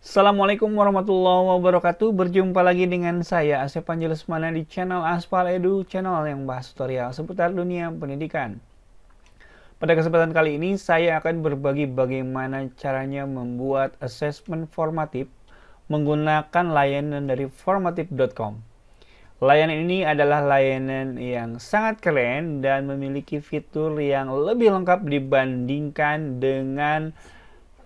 Assalamualaikum warahmatullahi wabarakatuh. Berjumpa lagi dengan saya Asep Angelusmana di channel Aspal Edu, channel yang bahas tutorial seputar dunia pendidikan. Pada kesempatan kali ini saya akan berbagi bagaimana caranya membuat asesmen formatif menggunakan layanan dari formative.com. Layanan ini adalah layanan yang sangat keren dan memiliki fitur yang lebih lengkap dibandingkan dengan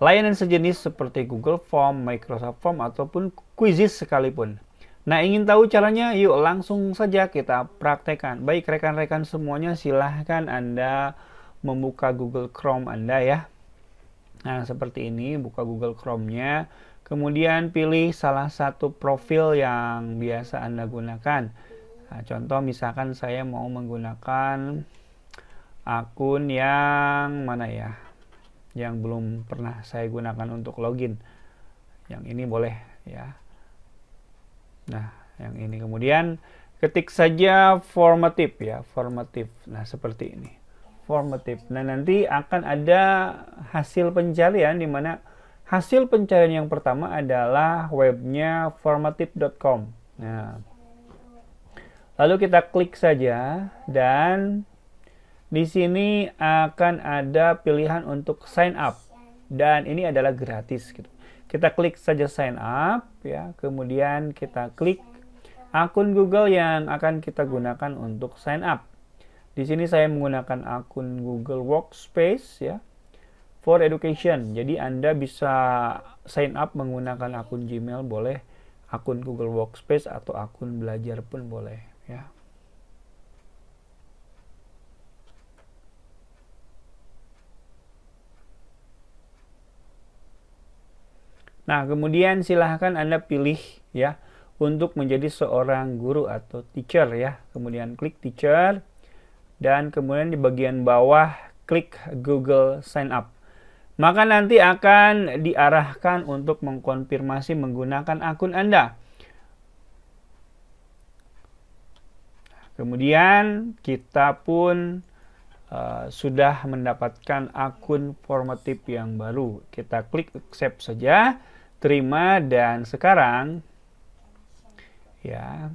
layanan sejenis seperti Google Form, Microsoft Form, ataupun Quizzes sekalipun. Nah, ingin tahu caranya? Yuk langsung saja kita praktekkan. Baik rekan-rekan semuanya, silahkan Anda membuka Google Chrome Anda ya. Nah, seperti ini, buka Google Chrome-nya. Kemudian pilih salah satu profil yang biasa Anda gunakan. Nah, contoh misalkan saya mau menggunakan akun yang mana ya? Yang belum pernah saya gunakan untuk login. Yang ini boleh ya. Nah, yang ini kemudian ketik saja formative ya, formative. Nah, seperti ini. Formative. Nah, nanti akan ada hasil pencarian di mana hasil pencarian yang pertama adalah webnya formative.com. Nah, lalu kita klik saja dan di sini akan ada pilihan untuk sign up dan ini adalah gratis gitu. Kita klik saja sign up ya, kemudian kita klik akun Google yang akan kita gunakan untuk sign up. Di sini saya menggunakan akun Google Workspace ya, for education. Jadi Anda bisa sign up menggunakan akun Gmail boleh, akun Google Workspace atau akun belajar pun boleh ya. Nah, kemudian silahkan Anda pilih ya untuk menjadi seorang guru atau teacher ya. Kemudian klik teacher dan kemudian di bagian bawah klik Google Sign Up. Maka nanti akan diarahkan untuk mengkonfirmasi menggunakan akun Anda. Kemudian kita pun sudah mendapatkan akun formative yang baru. Kita klik accept saja, terima, dan sekarang ya.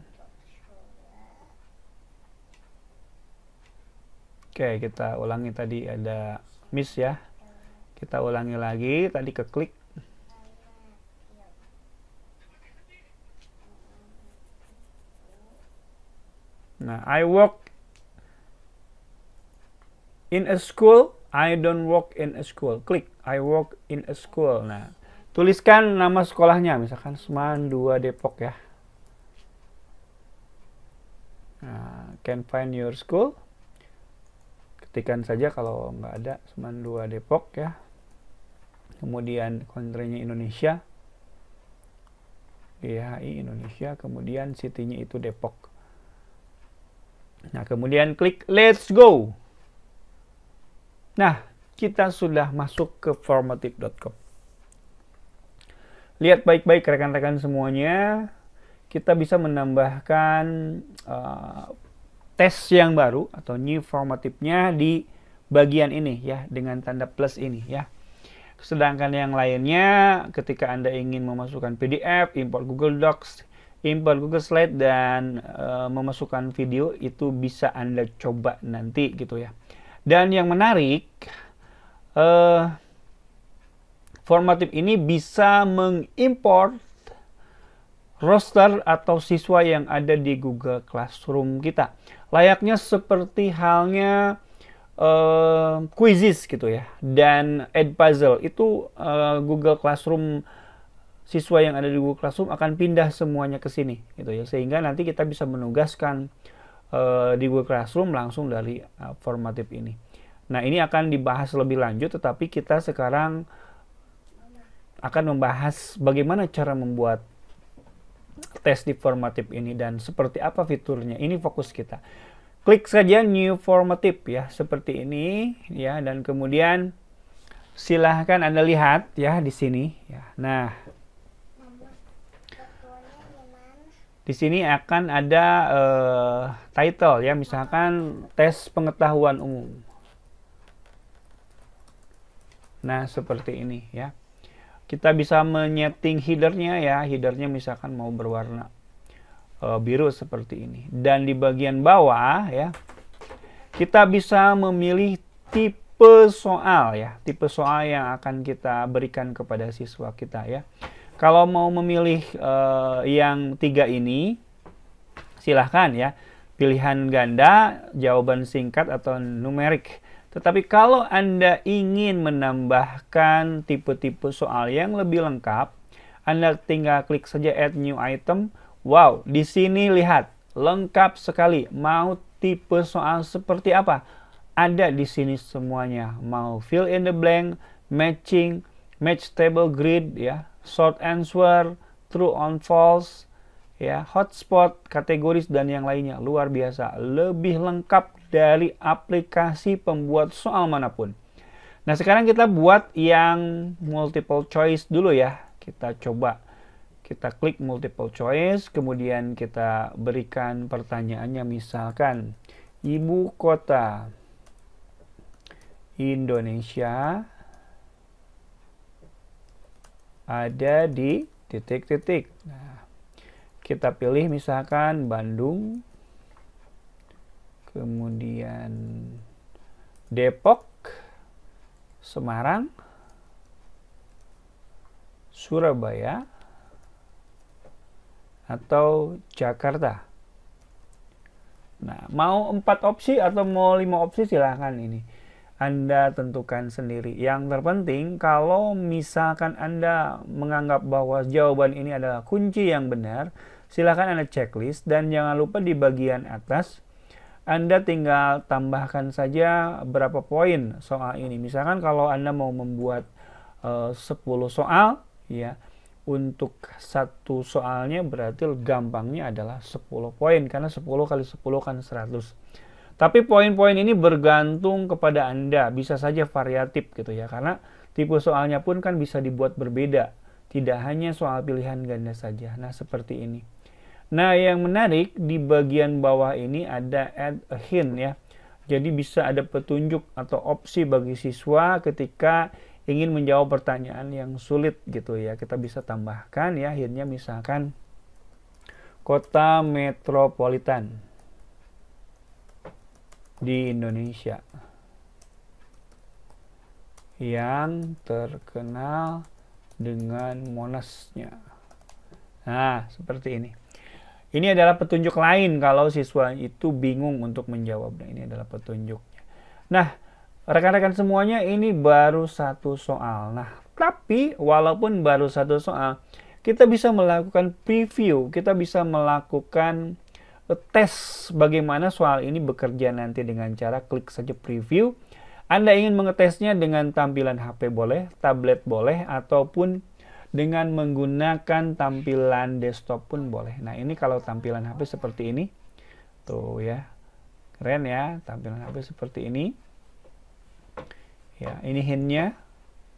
Oke, kita ulangi tadi ada miss ya. Kita ulangi lagi, tadi keklik. Nah, I work in a school, I don't work in a school. Klik I work in a school. Nah, tuliskan nama sekolahnya, misalkan Seman 2 Depok ya. Nah, can find your school. Ketikkan saja kalau nggak ada, Seman 2 Depok ya. Kemudian country-nya Indonesia, GHI Indonesia, kemudian city-nya itu Depok. Nah, kemudian klik let's go. Nah, kita sudah masuk ke formative.com. Lihat baik-baik rekan-rekan semuanya, kita bisa menambahkan tes yang baru atau new formative-nya di bagian ini ya, dengan tanda plus ini ya. Sedangkan yang lainnya ketika Anda ingin memasukkan PDF, import Google Docs, import Google Slide, dan memasukkan video, itu bisa Anda coba nanti gitu ya. Dan yang menarik, formative ini bisa mengimport roster atau siswa yang ada di Google Classroom kita. Layaknya seperti halnya Quizzes gitu ya, dan Edpuzzle itu Google Classroom, siswa yang ada di Google Classroom akan pindah semuanya ke sini gitu ya, sehingga nanti kita bisa menugaskan di Google Classroom langsung dari formative ini. Nah, ini akan dibahas lebih lanjut, tetapi kita sekarang akan membahas bagaimana cara membuat tes di formative ini dan seperti apa fiturnya. Ini fokus kita. Klik saja new formative ya, seperti ini ya, dan kemudian silahkan Anda lihat ya di sini ya. Nah, di sini akan ada title ya, misalkan tes pengetahuan umum. Nah, seperti ini ya. Kita bisa menyeting headernya ya. Headernya misalkan mau berwarna biru seperti ini. Dan di bagian bawah ya, kita bisa memilih tipe soal ya. Tipe soal yang akan kita berikan kepada siswa kita ya. Kalau mau memilih yang 3 ini, silahkan ya. Pilihan ganda, jawaban singkat, atau numerik. Tetapi kalau Anda ingin menambahkan tipe-tipe soal yang lebih lengkap, Anda tinggal klik saja add new item. Wow, di sini lihat, lengkap sekali. Mau tipe soal seperti apa? Ada di sini semuanya. Mau fill in the blank, matching, match table grid ya, short answer, true on false, ya, hotspot, kategoris, dan yang lainnya. Luar biasa, lebih lengkap dari aplikasi pembuat soal manapun. Nah, sekarang kita buat yang multiple choice dulu ya. Kita coba, kita klik multiple choice, kemudian kita berikan pertanyaannya, misalkan ibu kota Indonesia ada di titik-titik. Nah, kita pilih misalkan Bandung, kemudian Depok, Semarang, Surabaya, atau Jakarta. Nah, mau 4 opsi atau mau 5 opsi silahkan ini. Anda tentukan sendiri. Yang terpenting kalau misalkan Anda menganggap bahwa jawaban ini adalah kunci yang benar, silakan Anda checklist, dan jangan lupa di bagian atas Anda tinggal tambahkan saja berapa poin soal ini. Misalkan kalau Anda mau membuat 10 soal ya, untuk satu soalnya berarti gampangnya adalah 10 poin, karena 10 kali 10 kan 100. Tapi poin-poin ini bergantung kepada Anda, bisa saja variatif gitu ya, karena tipe soalnya pun kan bisa dibuat berbeda, tidak hanya soal pilihan ganda saja. Nah, seperti ini. Nah, yang menarik di bagian bawah ini ada add a hint ya. Jadi bisa ada petunjuk atau opsi bagi siswa ketika ingin menjawab pertanyaan yang sulit gitu ya. Kita bisa tambahkan ya hintnya, misalkan kota metropolitan di Indonesia yang terkenal dengan Monasnya. Nah, seperti ini. Ini adalah petunjuk lain kalau siswa itu bingung untuk menjawab. Nah, ini adalah petunjuknya. Nah, rekan-rekan semuanya, ini baru satu soal. Nah, tapi walaupun baru satu soal, kita bisa melakukan preview, kita bisa melakukan tes bagaimana soal ini bekerja nanti dengan cara klik saja preview. Anda ingin mengetesnya dengan tampilan HP boleh, tablet boleh, ataupun dengan menggunakan tampilan desktop pun boleh. Nah, ini kalau tampilan HP seperti ini. Tuh ya. Keren ya, tampilan HP seperti ini. Ya, ini hintnya,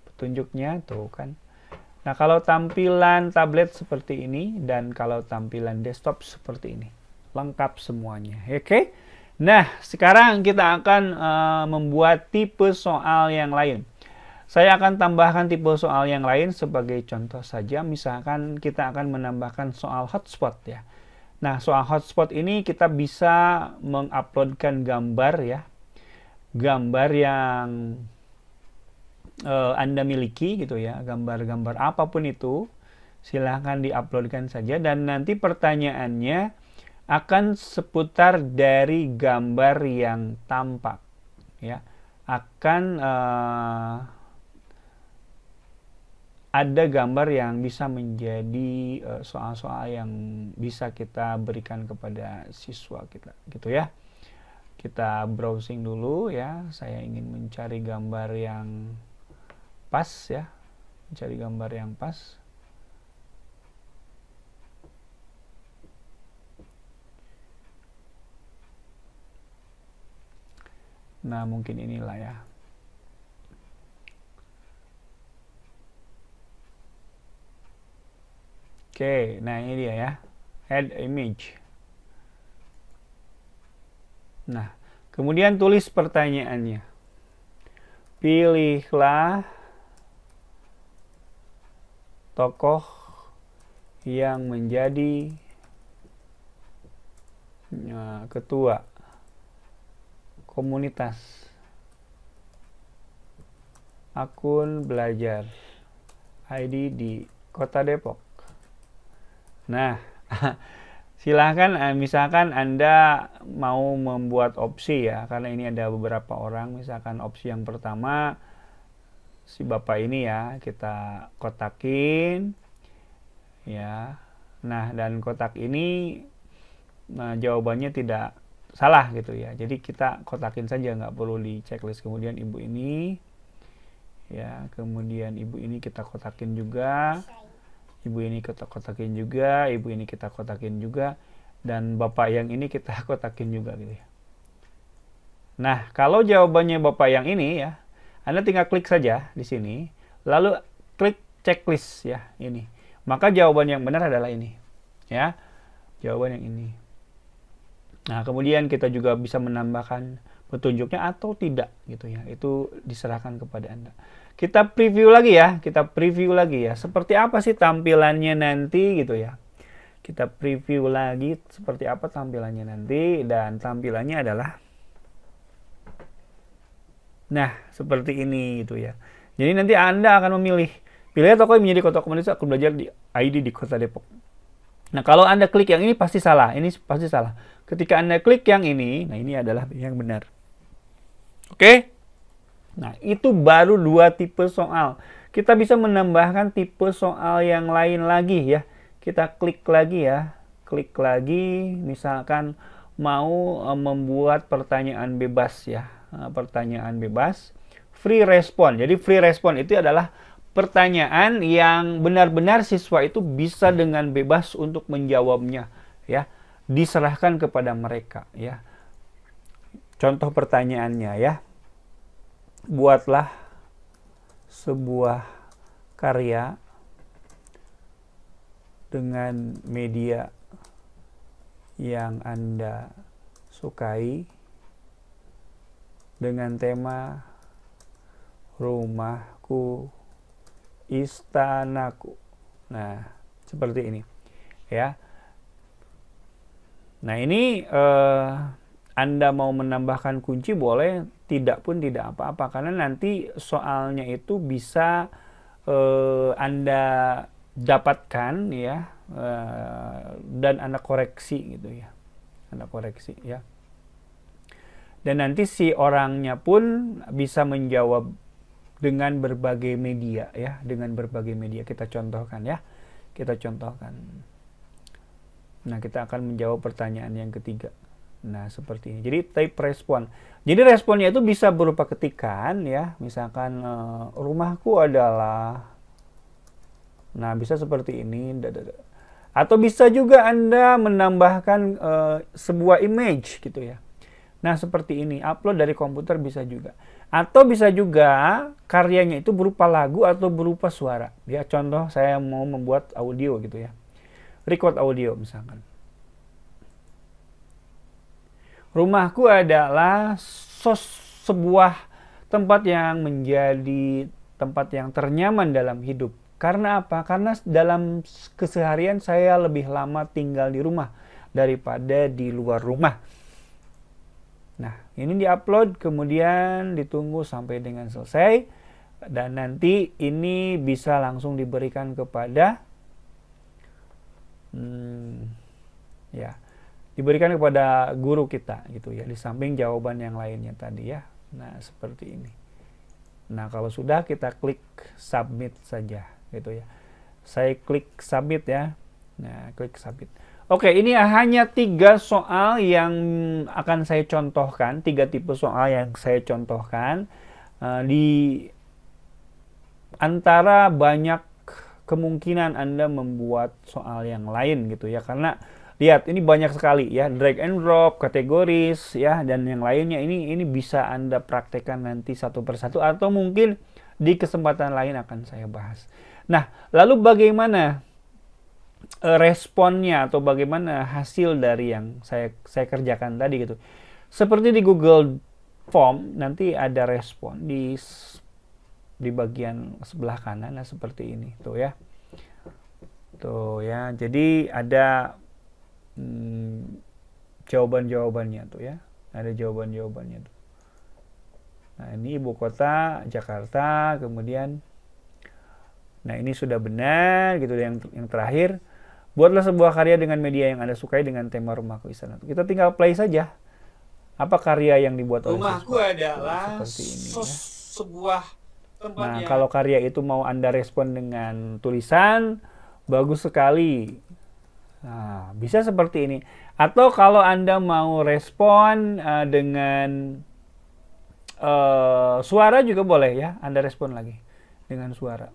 petunjuknya tuh kan. Nah, kalau tampilan tablet seperti ini, dan kalau tampilan desktop seperti ini. Lengkap semuanya. Oke. Nah, sekarang kita akan membuat tipe soal yang lain. Saya akan tambahkan tipe soal yang lain sebagai contoh saja. Misalkan kita akan menambahkan soal hotspot ya. Nah, soal hotspot ini kita bisa menguploadkan gambar ya. Gambar yang Anda miliki gitu ya. Gambar-gambar apapun itu. Silahkan diuploadkan saja. Dan nanti pertanyaannya akan seputar dari gambar yang tampak ya, akan ada gambar yang bisa menjadi soal-soal yang bisa kita berikan kepada siswa kita gitu ya. Kita browsing dulu ya, saya ingin mencari gambar yang pas ya, mencari gambar yang pas. Nah, mungkin inilah ya. Oke, nah ini dia ya. Add image. Nah, kemudian tulis pertanyaannya. Pilihlah tokoh yang menjadi ketua komunitas akun belajar ID di Kota Depok. Nah, silahkan misalkan Anda mau membuat opsi ya, karena ini ada beberapa orang. Misalkan opsi yang pertama, si Bapak ini ya, kita kotakin ya. Nah, dan kotak ini jawabannya tidak salah gitu ya. Jadi kita kotakin saja, nggak perlu di checklist. Kemudian ibu ini ya, kemudian ibu ini kita kotakin juga, ibu ini kita kotakin juga, ibu ini kita kotakin juga, dan bapak yang ini kita kotakin juga gitu ya. Nah, kalau jawabannya bapak yang ini ya, Anda tinggal klik saja di sini, lalu klik checklist ya ini. Maka jawaban yang benar adalah ini ya, jawaban yang ini. Nah, kemudian kita juga bisa menambahkan petunjuknya atau tidak gitu ya. Itu diserahkan kepada Anda. Kita preview lagi ya, seperti apa sih tampilannya nanti gitu ya. Kita preview lagi seperti apa tampilannya nanti, dan tampilannya adalah nah, seperti ini gitu ya. Jadi nanti Anda akan memilih tokoh yang menjadi kota komunitas akun belajar di ID di Kota Depok. Nah, kalau Anda klik yang ini pasti salah. Ini pasti salah. Ketika Anda klik yang ini, nah ini adalah yang benar. Oke? Nah, itu baru 2 tipe soal. Kita bisa menambahkan tipe soal yang lain lagi ya. Kita klik lagi ya. Klik lagi, misalkan mau membuat pertanyaan bebas ya. Pertanyaan bebas. Free response. Jadi free response itu adalah pertanyaan yang benar-benar siswa itu bisa dengan bebas untuk menjawabnya ya, diserahkan kepada mereka ya. Contoh pertanyaannya ya, buatlah sebuah karya dengan media yang Anda sukai dengan tema rumahku istanaku. Nah, seperti ini ya. Nah, ini Anda mau menambahkan kunci boleh, tidak pun tidak apa-apa, karena nanti soalnya itu bisa Anda dapatkan ya, dan Anda koreksi gitu ya. Anda koreksi ya. Dan nanti si orangnya pun bisa menjawab dengan berbagai media ya, dengan berbagai media. Kita contohkan ya, kita contohkan. Nah, kita akan menjawab pertanyaan yang ketiga. Nah, seperti ini. Jadi type respon. Jadi responnya itu bisa berupa ketikan ya, misalkan rumahku adalah. Nah, bisa seperti ini. Atau bisa juga Anda menambahkan sebuah image gitu ya. Nah, seperti ini. Upload dari komputer bisa juga. Atau bisa juga karyanya itu berupa lagu atau berupa suara. Ya, contoh saya mau membuat audio gitu ya. Record audio misalkan. Rumahku adalah sebuah tempat yang menjadi tempat yang ternyaman dalam hidup. Karena apa? Karena dalam keseharian saya lebih lama tinggal di rumah daripada di luar rumah. Nah, ini diupload, kemudian ditunggu sampai dengan selesai, dan nanti ini bisa langsung diberikan kepada ya, diberikan kepada guru kita gitu ya, di samping jawaban yang lainnya tadi ya. Nah, seperti ini. Nah, kalau sudah, kita klik submit saja gitu ya. Saya klik submit ya. Nah, klik submit. Oke, ini hanya 3 soal yang akan saya contohkan, 3 tipe soal yang saya contohkan di antara banyak kemungkinan Anda membuat soal yang lain gitu ya. Karena lihat, ini banyak sekali ya, drag and drop, kategoris ya, dan yang lainnya. Ini bisa Anda praktekkan nanti satu persatu, atau mungkin di kesempatan lain akan saya bahas. Nah, lalu bagaimana responnya atau bagaimana hasil dari yang saya kerjakan tadi gitu. Seperti di Google Form nanti ada respon di bagian sebelah kanan, nah seperti ini tuh ya. Tuh ya, jadi ada jawaban-jawabannya tuh ya. Ada jawaban-jawabannya tuh. Nah, ini ibu kota Jakarta, kemudian nah ini sudah benar gitu. Yang terakhir, buatlah sebuah karya dengan media yang Anda sukai dengan tema rumahku istana. Kita tinggal play saja. Apa karya yang dibuat oleh Rumahku siswa? adalah Seperti ini ya. sebuah tempat Nah, yang kalau karya itu mau Anda respon dengan tulisan, bagus sekali. Nah, bisa seperti ini. Atau kalau Anda mau respon dengan suara juga boleh ya. Anda respon lagi dengan suara.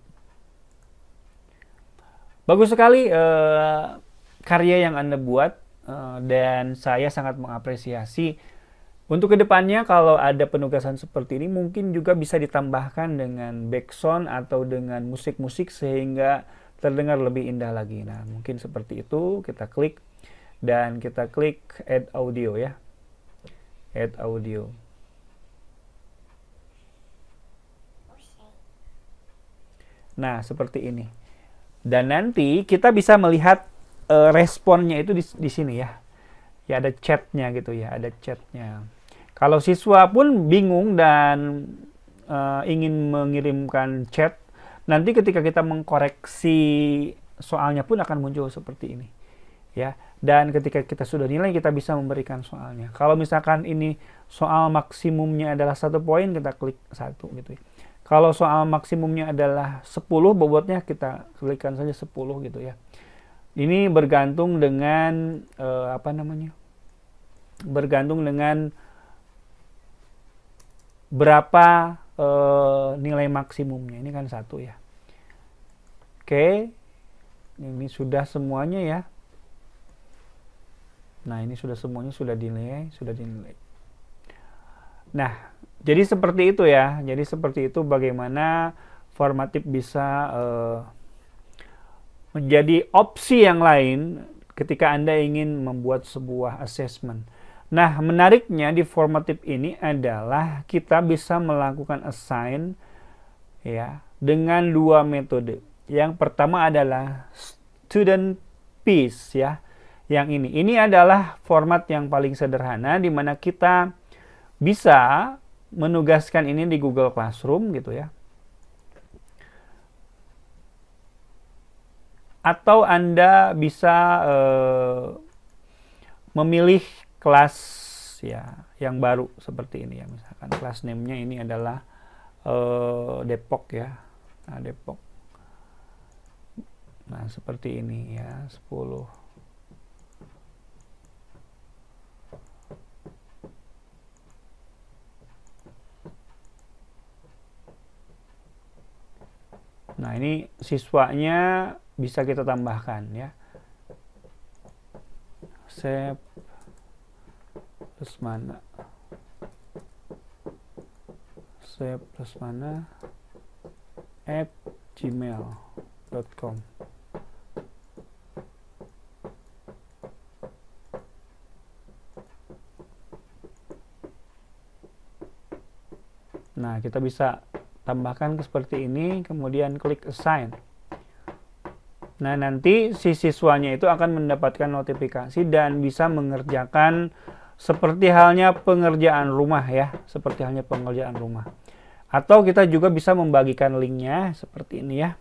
Bagus sekali karya yang Anda buat dan saya sangat mengapresiasi. Untuk kedepannya kalau ada penugasan seperti ini mungkin juga bisa ditambahkan dengan background atau dengan musik-musik sehingga terdengar lebih indah lagi. Nah, mungkin seperti itu. Kita klik dan kita klik add audio ya. Add audio. Nah, seperti ini. Dan nanti kita bisa melihat responnya itu di sini ya. Ya ada chatnya gitu ya, ada chatnya. Kalau siswa pun bingung dan ingin mengirimkan chat, nanti ketika kita mengkoreksi soalnya pun akan muncul seperti ini. Ya, dan ketika kita sudah nilai kita bisa memberikan soalnya. Kalau misalkan ini soal maksimumnya adalah 1 poin, kita klik 1 gitu ya. Kalau soal maksimumnya adalah 10, bobotnya kita klikkan saja 10 gitu ya. Ini bergantung dengan bergantung dengan berapa nilai maksimumnya. Ini kan 1 ya. Oke. Ini sudah semuanya ya. Nah, ini sudah semuanya sudah dinilai. Nah, jadi seperti itu ya. Jadi seperti itu bagaimana formatif bisa menjadi opsi yang lain ketika Anda ingin membuat sebuah assessment. Nah, menariknya di formatif ini adalah kita bisa melakukan assign ya dengan 2 metode. Yang pertama adalah student piece ya. Yang ini adalah format yang paling sederhana di mana kita bisa menugaskan ini di Google Classroom gitu ya. Atau Anda bisa memilih kelas ya yang baru seperti ini ya. Misalkan kelas name-nya ini adalah Depok ya. Nah, Depok. Nah, seperti ini ya, 10. Nah, ini siswanya bisa kita tambahkan ya. Save plus mana? Save plus mana? @gmail.com. Nah, kita bisa tambahkan seperti ini, kemudian klik assign. Nah, nanti si siswanya itu akan mendapatkan notifikasi dan bisa mengerjakan seperti halnya pengerjaan rumah ya, seperti halnya pengerjaan rumah. Atau kita juga bisa membagikan linknya seperti ini ya.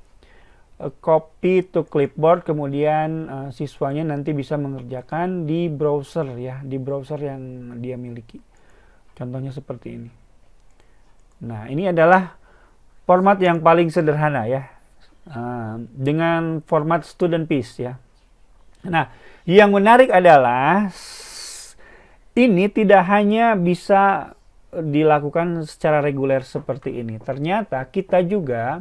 Copy to clipboard, kemudian siswanya nanti bisa mengerjakan di browser ya, di browser yang dia miliki. Contohnya seperti ini. Nah, ini adalah format yang paling sederhana ya, dengan format student piece ya. Nah, yang menarik adalah ini tidak hanya bisa dilakukan secara reguler seperti ini. Ternyata kita juga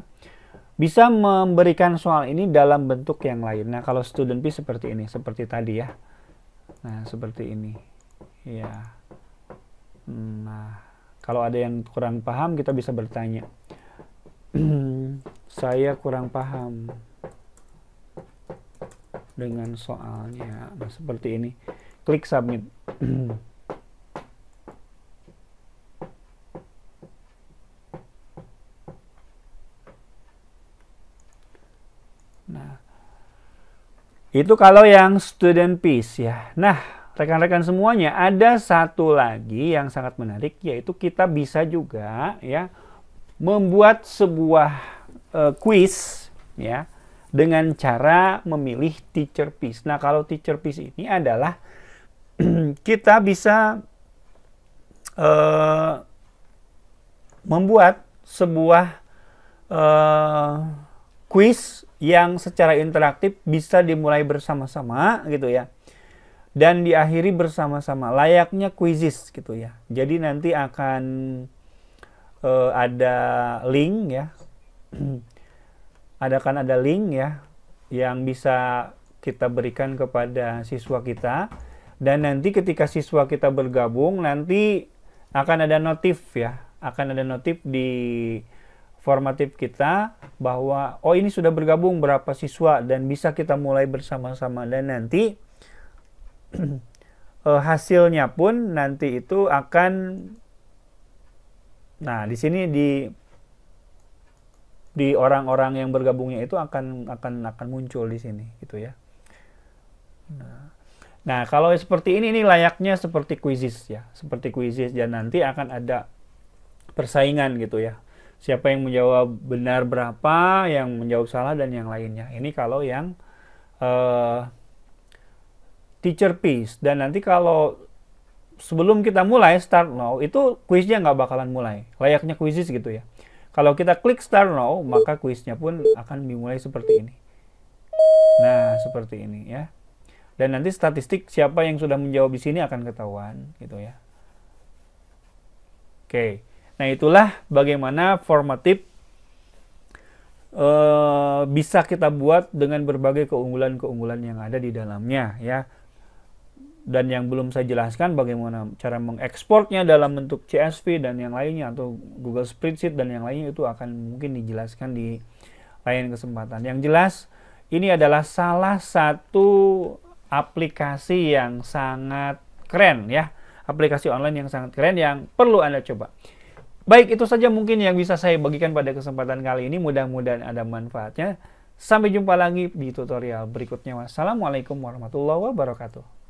bisa memberikan soal ini dalam bentuk yang lain. Nah, kalau student piece seperti ini, seperti tadi ya. Nah, seperti ini. Ya. Nah, kalau ada yang kurang paham kita bisa bertanya. Saya kurang paham dengan soalnya. Nah, seperti ini. Klik submit. Nah, Itu kalau yang student piece ya. Nah, rekan-rekan semuanya, ada satu lagi yang sangat menarik, yaitu kita bisa juga ya membuat sebuah quiz ya dengan cara memilih teacher piece. Nah, kalau teacher piece ini adalah kita bisa membuat sebuah quiz yang secara interaktif bisa dimulai bersama-sama gitu ya, dan diakhiri bersama-sama, layaknya quizzes gitu ya. Jadi nanti akan ada link ya, ada link ya yang bisa kita berikan kepada siswa kita, dan nanti ketika siswa kita bergabung nanti akan ada notif ya, akan ada notif di formatif kita bahwa oh ini sudah bergabung berapa siswa, dan bisa kita mulai bersama-sama, dan nanti hasilnya pun nanti itu akan, nah di sini di orang-orang yang bergabungnya itu akan muncul di sini gitu ya. Nah, kalau seperti ini layaknya seperti quizzes ya, seperti quizzes, dan nanti akan ada persaingan gitu ya. Siapa yang menjawab benar berapa, yang menjawab salah, dan yang lainnya. Ini kalau yang teacher piece. Dan nanti kalau sebelum kita mulai start now, itu quiznya nggak bakalan mulai. Layaknya quizzes gitu ya. Kalau kita klik start now, maka quiznya pun akan dimulai seperti ini. Nah, seperti ini ya. Dan nanti statistik siapa yang sudah menjawab di sini akan ketahuan gitu ya. Oke. Nah, itulah bagaimana formatif bisa kita buat dengan berbagai keunggulan-keunggulan yang ada di dalamnya ya. Dan yang belum saya jelaskan bagaimana cara mengekspornya dalam bentuk CSV dan yang lainnya, atau Google Spreadsheet dan yang lainnya, itu akan mungkin dijelaskan di lain kesempatan. Yang jelas ini adalah salah satu aplikasi yang sangat keren ya. Aplikasi online yang sangat keren yang perlu Anda coba. Baik, itu saja mungkin yang bisa saya bagikan pada kesempatan kali ini. Mudah-mudahan ada manfaatnya. Sampai jumpa lagi di tutorial berikutnya. Wassalamualaikum warahmatullahi wabarakatuh.